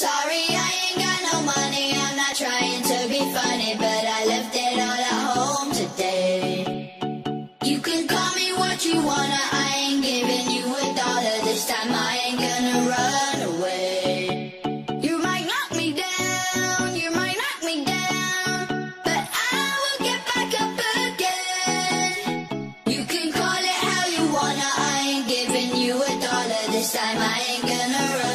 Sorry, I ain't got no money, I'm not trying to be funny, but I left it all at home today. You can call me what you wanna, I ain't giving you $1 this time, I ain't gonna run away. You might knock me down, you might knock me down, but I will get back up again. You can call it how you wanna, I ain't giving you $1 this time, I ain't gonna run away.